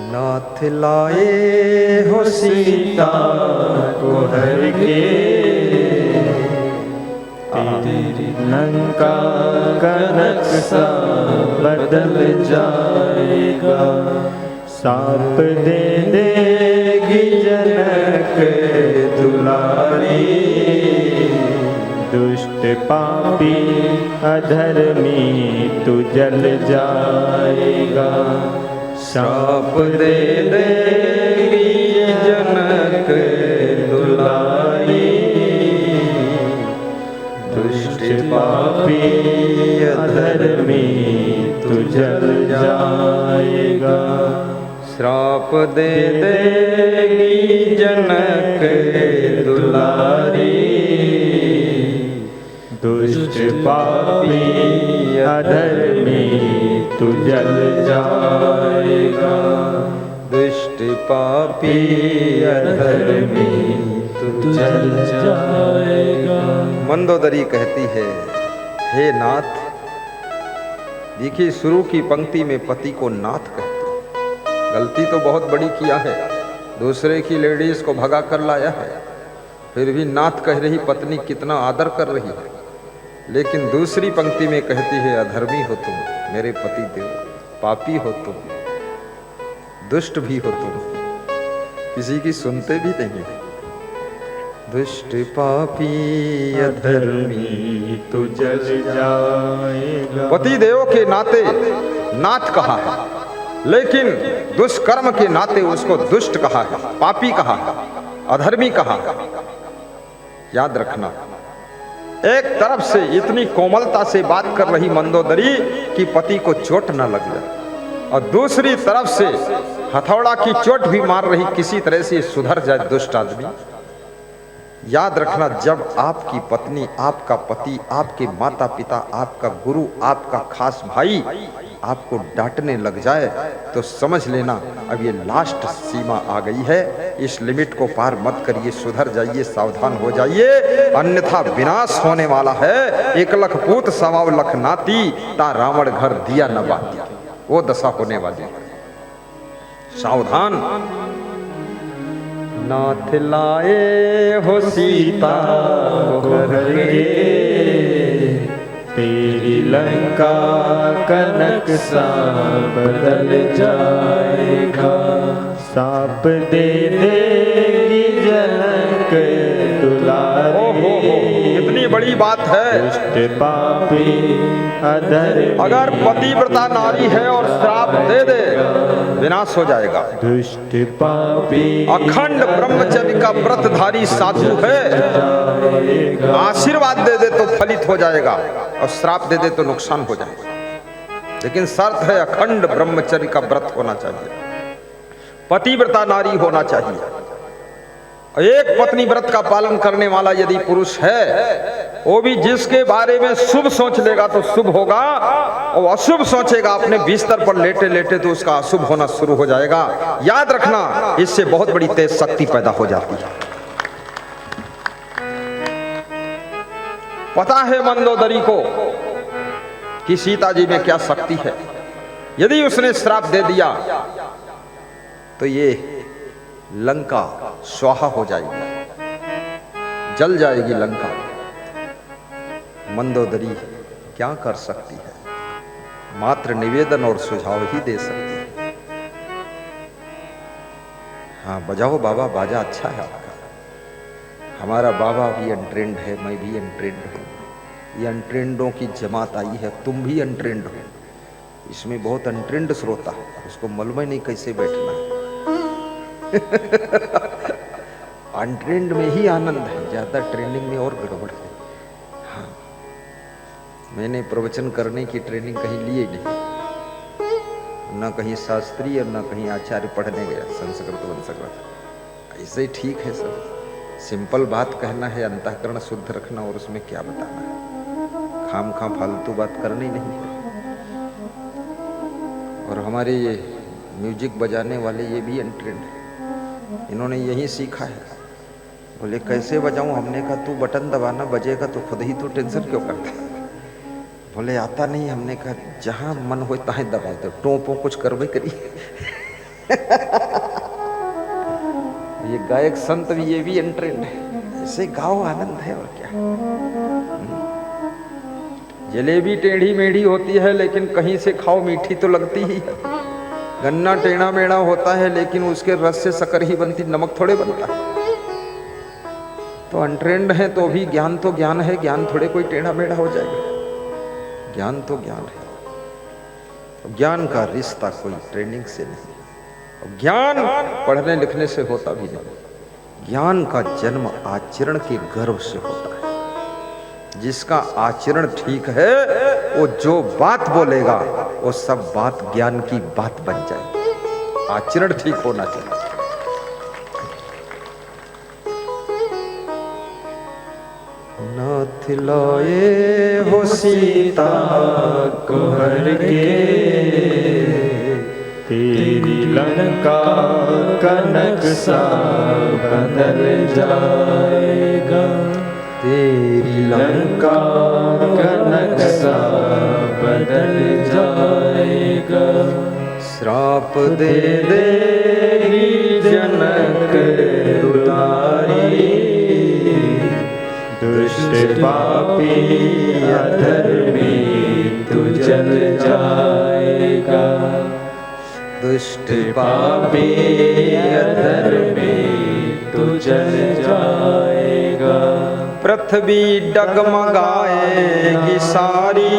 नाथ लाए हो सीता को हर के, तेरी लंका का नक्शा बदल जाएगा। साप दे देगी जनक दुलारी, दुष्ट पापी अधर्मी तू जल जाएगा। श्राप दे देगी जनक दुलारी, दुष्ट पापी अधर्मी तू जल जाएगा। श्राप दे देगी जनक दुलारी, दुष्ट पापी अधर्मी तू जल जाएगा। दुष्ट पापी अधर्मी तू जल जाएगा। मंदोदरी कहती है, हे नाथ। देखिए शुरू की पंक्ति में पति को नाथ कहती, गलती तो बहुत बड़ी किया है, दूसरे की लेडीज को भगा कर लाया है, फिर भी नाथ कह रही पत्नी कितना आदर कर रही है। लेकिन दूसरी पंक्ति में कहती है, अधर्मी हो तुम मेरे पति देव, पापी हो तुम, दुष्ट भी हो तुम, किसी की सुनते भी नहीं। दुष्ट पापी अधर्मी तू जल जाएगा। पति देव के नाते नाथ कहा है, लेकिन दुष्कर्म के नाते उसको दुष्ट कहा है, पापी कहा है, अधर्मी कहा है। याद रखना, एक तरफ से इतनी कोमलता से बात कर रही मंदोदरी कि पति को चोट न लग जाए, और दूसरी तरफ से हथौड़ा की चोट भी मार रही, किसी तरह से सुधर जाए दुष्ट आदमी। याद रखना, जब आपकी पत्नी, आपका पति, आपके माता पिता, आपका गुरु, आपका खास भाई आपको डांटने लग जाए तो समझ लेना अब ये लास्ट सीमा आ गई है, इस लिमिट को पार मत करिए, सुधर जाइए, सावधान हो जाइए, अन्यथा विनाश होने वाला है। 1 लाख पूत 1.25 लाख नाती, ता रावण घर दिया न बाती, वो दशा होने वाली है, सावधान। नाथ लाए हो सीता को हर के, तेरी लंका का नक्शा बदल जाएगा। साप दे देगी जनक दुलारी, कितनी बड़ी बात है। दुष्ट पापी अधर्मी अगर पतिव्रता नारी है और श्राप दे दे, विनाश हो जाएगा। दुष्ट पापी अखंड ब्रह्मचर्य का व्रतधारी साधु है, आशीर्वाद दे दे तो फलित हो जाएगा, और श्राप दे दे तो नुकसान हो जाएगा। लेकिन शर्त है अखंड ब्रह्मचर्य का व्रत होना चाहिए, पतिव्रता नारी होना चाहिए। एक पत्नी व्रत का पालन करने वाला यदि पुरुष है, वो भी जिसके बारे में शुभ सोच लेगा तो शुभ होगा, और अशुभ सोचेगा अपने बिस्तर पर लेटे लेटे तो उसका अशुभ होना शुरू हो जाएगा। याद रखना, इससे बहुत बड़ी तेज शक्ति पैदा हो जाती है। पता है मंदोदरी को कि सीता जी में क्या शक्ति है। यदि उसने श्राप दे दिया तो ये लंका स्वाहा हो जाएगी, जल जाएगी लंका। मंदोदरी क्या कर सकती है, मात्र निवेदन और सुझाव ही दे सकती है। हाँ बजाओ बाबा, बाजा अच्छा है आपका, हमारा बाबा भी अनट्रेंड है, मैं भी अनट्रेंड हूँ, ये अनट्रेंडों की जमात आई है, तुम भी अनट्रेंड हो। इसमें बहुत अनट्रेंड श्रोता है, उसको मालूम ही नहीं कैसे बैठना है। अनट्रेंड में ही आनंद है, ज्यादा ट्रेनिंग में और गड़बड़ है। हाँ, मैंने प्रवचन करने की ट्रेनिंग कहीं ली नहीं, न कहीं शास्त्रीय न कहीं आचार्य पढ़ने गया, संस्कृत। ऐसे ही ठीक है सब, सिंपल बात कहना है, अंतःकरण शुद्ध रखना, और उसमें क्या बताना है, खाम खाम फालतू बात करनी नहीं है। और हमारे ये म्यूजिक बजाने वाले ये भी अनट्रेंड है, इन्होंने यही सीखा है। बोले कैसे बजाऊं, हमने कहा तू बटन दबाना, बजेगा तो खुद ही, तू टेंशन क्यों करता है। बोले आता नहीं, हमने कहा जहां मन हो तहां दबा दो, टोपो कुछ करवे करी। ये गायक संत भी, ये भी अनट्रेंड है। ऐसे गाओ, आनंद है और क्या। जलेबी टेढ़ी मेढ़ी होती है, लेकिन कहीं से खाओ मीठी तो लगती ही है। गन्ना टेढ़ा मेढ़ा होता है, लेकिन उसके रस से शक्कर ही बनती, नमक थोड़े बनता है। तो अनट्रेंड है तो भी ज्ञान तो ज्ञान है, ज्ञान थोड़े कोई टेढ़ा मेढ़ा हो जाएगा। ज्ञान तो ज्ञान है। ज्ञान का रिश्ता कोई ट्रेनिंग से नहीं, ज्ञान पढ़ने लिखने से होता भी नहीं। ज्ञान का जन्म आचरण के गर्व से होता है। जिसका आचरण ठीक है, वो जो बात बोलेगा वो सब बात ज्ञान की बात बन जाए। आचरण ठीक होना चाहिए। नाथ लाए हो सीता को हर के, तेरी लंका का नक्शा बदल जाएगा। तेरी लंका का नक्शा बदल जाएगा। श्राप दे देगी जनक दुलारी, दुष्ट पापी अधर्मी तू जल जाएगा। दुष्ट पापी अधर्मी तू जल जाएगा। पृथ्वी डगमगाएगी सारी,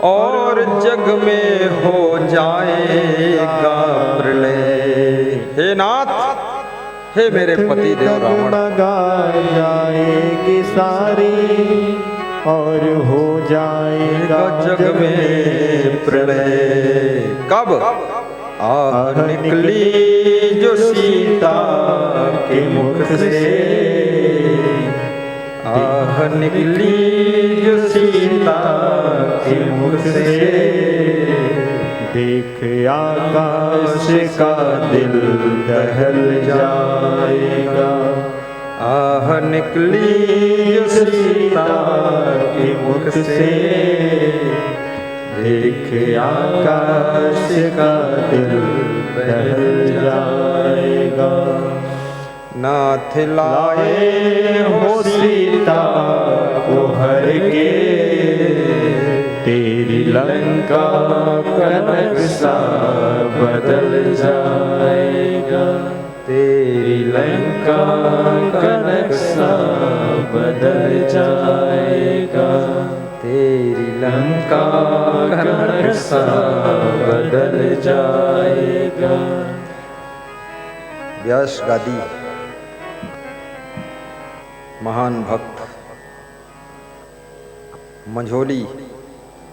और जग में हो जाएगा प्रलय। हे नाथ, हे मेरे पति देव रावण, जाएगी सारी और हो जाएगा जग में प्रलय। कब? आह निकली जो सीता के मुख से, आह निकली जो सीता के मुख से। देख आकाश का दिल दहल जाएगा। आह निकली जो सीता के मुख से, देख आकाश का दिल दहल जाएगा। नाथ लाए हो सीता को हर के, तेरी लंका का नक्शा बदल जाएगा। तेरी लंका का नक्शा बदल जाएगा। तेरी लंका का नक्शा बदल जाएगा। व्यास गादी महान भक्त मंझोली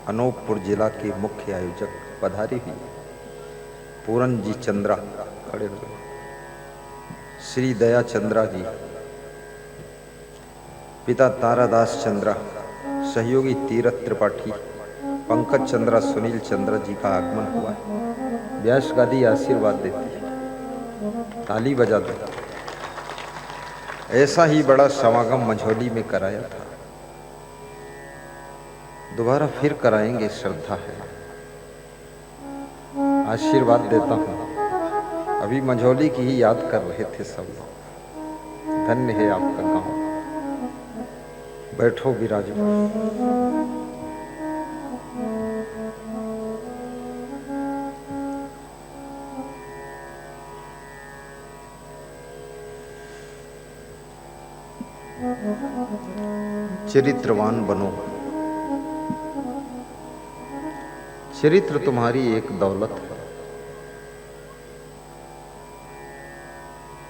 अनूपपुर जिला के मुख्य आयोजक पधारी हुई पूरन जी चंद्रा खड़े हुए, श्री दया चंद्रा जी, पिता तारादास चंद्रा, सहयोगी तीरथ त्रिपाठी, पंकज चंद्रा, सुनील चंद्रा जी का आगमन हुआ है। व्यास गादी आशीर्वाद देती है, ताली बजा दो। ऐसा ही बड़ा समागम मंझोली में कराया था, दोबारा फिर कराएंगे, श्रद्धा है। आशीर्वाद देता हूँ। अभी मंझोली की ही याद कर रहे थे सब लोग। धन्य है आपका गांव। बैठो विराजो। चरित्रवान बनो। चरित्र तुम्हारी एक दौलत है।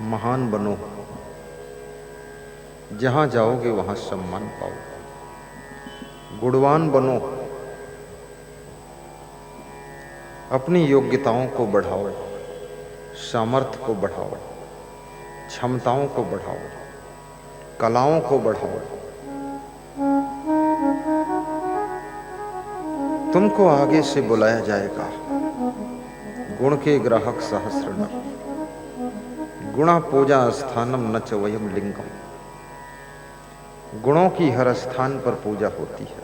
महान बनो, जहां जाओगे वहां सम्मान पाओ। गुणवान बनो, अपनी योग्यताओं को बढ़ाओ, सामर्थ्य को बढ़ाओ, क्षमताओं को बढ़ाओ, कलाओं को बढ़ाओ। तुमको आगे से बुलाया जाएगा। गुण के ग्राहक सहस्र नर, गुणा पूजा स्थानम न च वयम लिंगम। गुणों की हर स्थान पर पूजा होती है,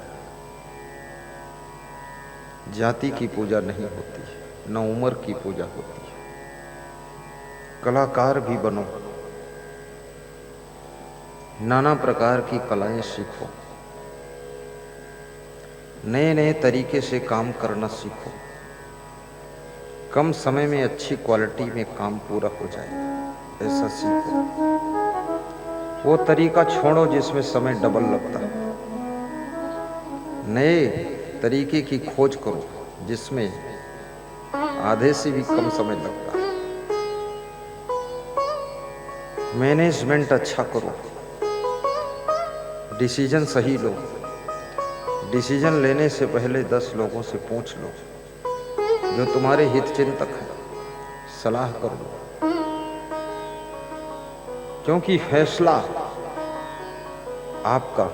जाति की पूजा नहीं होती है, न उम्र की पूजा होती है। कलाकार भी बनो, नाना प्रकार की कलाएं सीखो, नए नए तरीके से काम करना सीखो, कम समय में अच्छी क्वालिटी में काम पूरा हो जाए ऐसा सीखो। वो तरीका छोड़ो जिसमें समय डबल लगता है। नए तरीके की खोज करो जिसमें आधे से भी कम समय लगता है। मैनेजमेंट अच्छा करो, डिसीजन सही लो। डिसीजन लेने से पहले 10 लोगों से पूछ लो जो तुम्हारे हित चिंतक हैं, सलाह कर लो, क्योंकि फैसला आपका,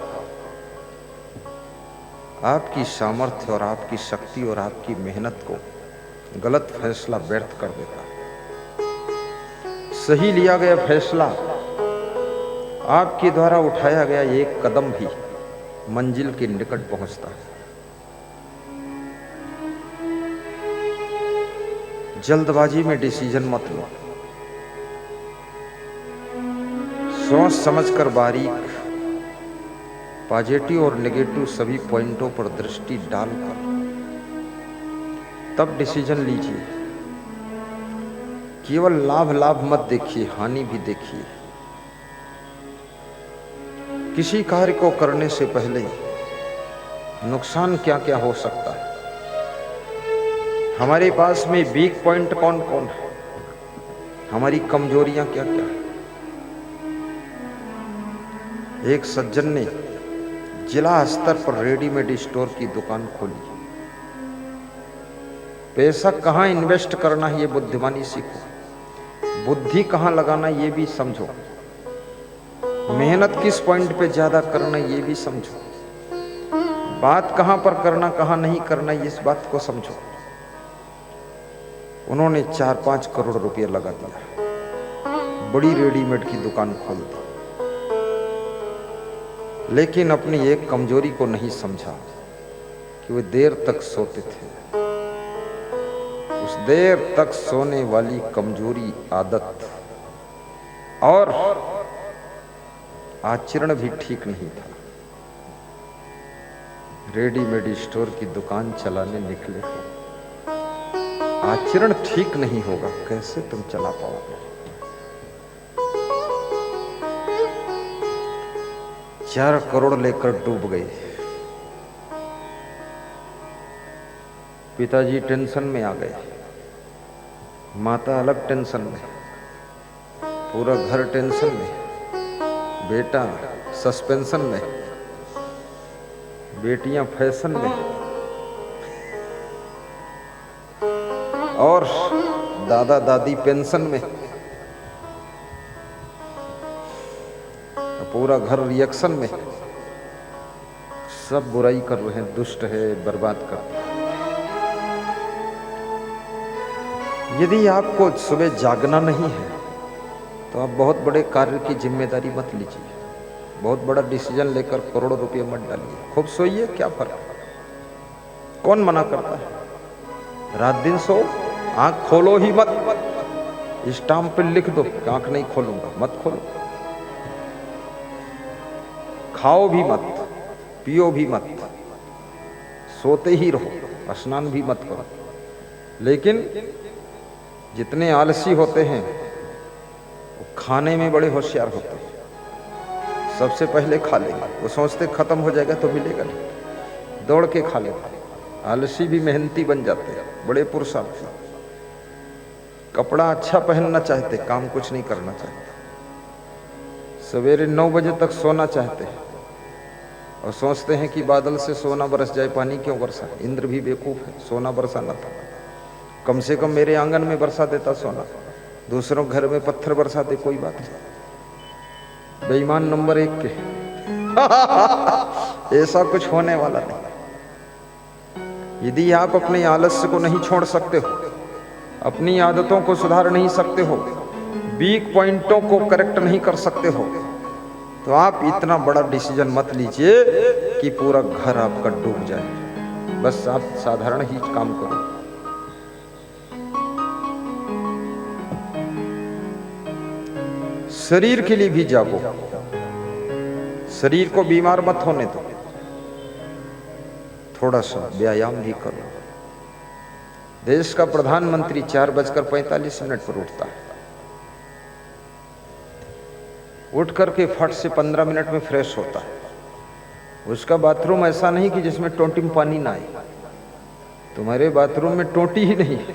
आपकी सामर्थ्य और आपकी शक्ति और आपकी मेहनत को गलत फैसला व्यर्थ कर देता है। सही लिया गया फैसला, आपके द्वारा उठाया गया एक कदम भी मंजिल के निकट पहुंचता है। जल्दबाजी में डिसीजन मत लो, सोच समझकर बारीक पॉजिटिव और नेगेटिव सभी पॉइंटों पर दृष्टि डालकर तब डिसीजन लीजिए। केवल लाभ लाभ मत देखिए, हानि भी देखिए। किसी कार्य को करने से पहले नुकसान क्या क्या हो सकता है, हमारे पास में वीक पॉइंट कौन कौन है, हमारी कमजोरियां क्या क्या है। एक सज्जन ने जिला स्तर पर रेडीमेड स्टोर की दुकान खोली। पैसा कहाँ इन्वेस्ट करना है ये बुद्धिमानी सीखो, बुद्धि कहाँ लगाना ये भी समझो, मेहनत किस पॉइंट पे ज्यादा करना ये भी समझो, बात कहाँ पर करना कहाँ नहीं करना इस बात को समझो। उन्होंने 4-5 करोड़ रुपए लगा दिया, बड़ी रेडीमेड की दुकान खोल दी, लेकिन अपनी एक कमजोरी को नहीं समझा कि वे देर तक सोते थे। उस देर तक सोने वाली कमजोरी आदत और आचरण भी ठीक नहीं था। रेडीमेड स्टोर की दुकान चलाने निकले हो, आचरण ठीक नहीं होगा, कैसे तुम चला पाओगे। 4 करोड़ लेकर डूब गए। पिताजी टेंशन में आ गए, माता अलग टेंशन में, पूरा घर टेंशन में, बेटा सस्पेंशन में, बेटियां फैशन में और दादा दादी पेंशन में, पूरा घर रिएक्शन में। सब बुराई कर रहे हैं, दुष्ट है, बर्बाद करते हैं। यदि आपको सुबह जागना नहीं है तो आप बहुत बड़े कार्य की जिम्मेदारी मत लीजिए, बहुत बड़ा डिसीजन लेकर करोड़ों रुपये मत डालिए। खूब सोइए, क्या फर्क, कौन मना करता है। रात दिन सो, आंख खोलो ही मत, स्टाम्प पे लिख दो कि आंख नहीं खोलूंगा, मत खोलो। खाओ भी मत, पियो भी मत, सोते ही रहो, स्नान भी मत करो। लेकिन जितने आलसी होते हैं वो खाने में बड़े होशियार होते हैं। सबसे पहले खा लेंगे, वो सोचते खत्म हो जाएगा तो मिलेगा नहीं, दौड़ के खा लेंगे। आलसी भी मेहनती बन जाते हैं, बड़े पुरुषार्थ। कपड़ा अच्छा पहनना चाहते, काम कुछ नहीं करना चाहते। सवेरे 9 बजे तक सोना चाहते हैं और सोचते हैं कि बादल से सोना बरस जाए, पानी क्यों बरसा। इंद्र भी बेवकूफ है, सोना बरसाना था, कम से कम मेरे आंगन में बरसा देता सोना, दूसरों घर में पत्थर बरसाते, कोई बात नहीं। बेईमान नंबर 1 के ऐसा कुछ होने वाला नहीं। यदि आप अपने आलस्य को नहीं छोड़ सकते हो, अपनी आदतों को सुधार नहीं सकते हो, वीक पॉइंटों को करेक्ट नहीं कर सकते हो, तो आप इतना बड़ा डिसीजन मत लीजिए कि पूरा घर आपका डूब जाए। बस आप साधारण ही काम करो। शरीर के लिए भी जागो, शरीर को बीमार मत होने दो, थोड़ा सा व्यायाम भी करो। देश का प्रधानमंत्री 4:45 पर उठता है, उठ करके फट से 15 मिनट में फ्रेश होता है। उसका बाथरूम ऐसा नहीं कि जिसमें टोंटी में पानी ना आए। तुम्हारे बाथरूम में टोंटी ही नहीं है,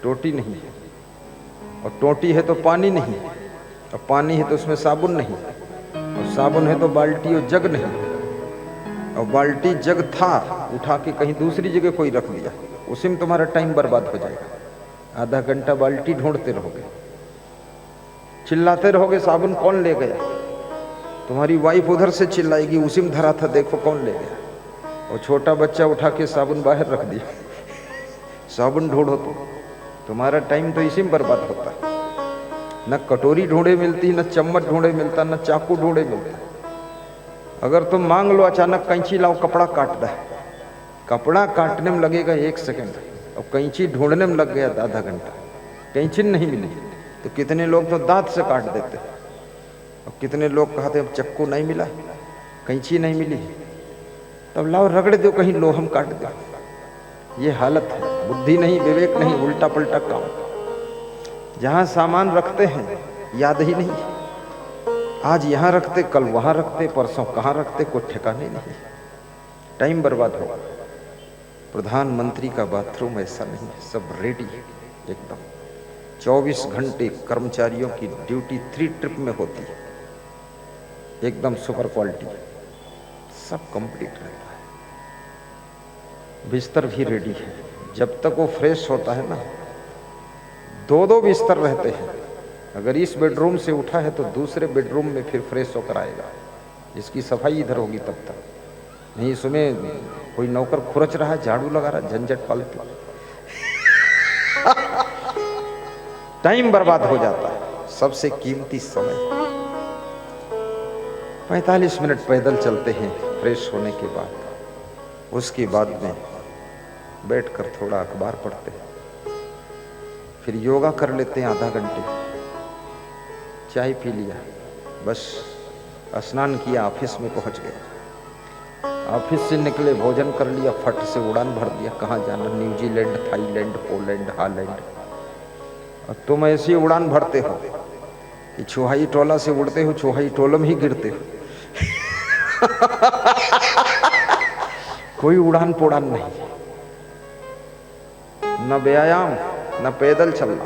टोटी नहीं है, और टोटी है तो पानी नहीं, और पानी है तो उसमें साबुन नहीं, और साबुन है तो बाल्टी और जग नहीं, और बाल्टी जग था उठा के कहीं दूसरी जगह कोई रख दिया, उसी में तुम्हारा टाइम बर्बाद हो जाएगा। आधा घंटा बाल्टी ढूंढते रहोगे, चिल्लाते रहोगे साबुन कौन ले गया। तुम्हारी वाइफ उधर से चिल्लाएगी उसी में धरा था देखो कौन ले गया, और छोटा बच्चा उठा के साबुन बाहर रख दिया, साबुन ढूंढो तो तुम्हारा टाइम तो इसी में बर्बाद होता है। न कटोरी ढूंढे मिलती, न चम्मच ढूंढे मिलता, न चाकू ढूंढे मिलता। अगर तुम मांग लो अचानक कैंची लाओ कपड़ा काट दे, कपड़ा काटने में लगेगा 1 सेकंड, और कैंची ढूंढने में लग गया आधा घंटा, कैंची नहीं मिली। तो कितने लोग तो दांत से काट देते, और कितने लोग कहते अब चक्कू नहीं मिला, कैंची नहीं मिली, तब लाओ रगड़ दो कहीं लोहम काट दो। ये हालत है, बुद्धि नहीं, विवेक नहीं, उल्टा पलटा काम। जहां सामान रखते हैं याद ही नहीं, आज यहां रखते कल वहां रखते, परसों कहां रखते कोई ठिकाने नहीं, टाइम बर्बाद होगा। प्रधानमंत्री का बाथरूम ऐसा नहीं है, सब रेडी है एकदम। 24 घंटे कर्मचारियों की ड्यूटी 3 ट्रिप में होती है, एकदम सुपर क्वालिटी, सब कंप्लीट रहता है। बिस्तर भी रेडी है, जब तक वो फ्रेश होता है ना, 2-2 बिस्तर रहते हैं। अगर इस बेडरूम से उठा है तो दूसरे बेडरूम में फिर फ्रेश होकर आएगा, इसकी सफाई इधर होगी तब तक। नहीं सुने कोई नौकर खुरच रहा है, झाड़ू लगा रहा है, झंझट फालतू, टाइम बर्बाद हो जाता है। सबसे कीमती समय 45 मिनट पैदल चलते हैं फ्रेश होने के बाद, उसके बाद में बैठकर थोड़ा अखबार पढ़ते हैं, फिर योगा कर लेते हैं आधा घंटे, चाय पी लिया, बस स्नान किया, ऑफिस में पहुंच गए, ऑफिस से निकले, भोजन कर लिया, फट से उड़ान भर दिया। कहाँ जाना, न्यूजीलैंड, थाईलैंड, पोलैंड, हालैंड। और तुम ऐसी उड़ान भरते हो कि चौहाई टोला से उड़ते हो, चौहाई टोला में ही गिरते हो। कोई उड़ान पोड़ान नहीं, न व्यायाम, न पैदल चलना।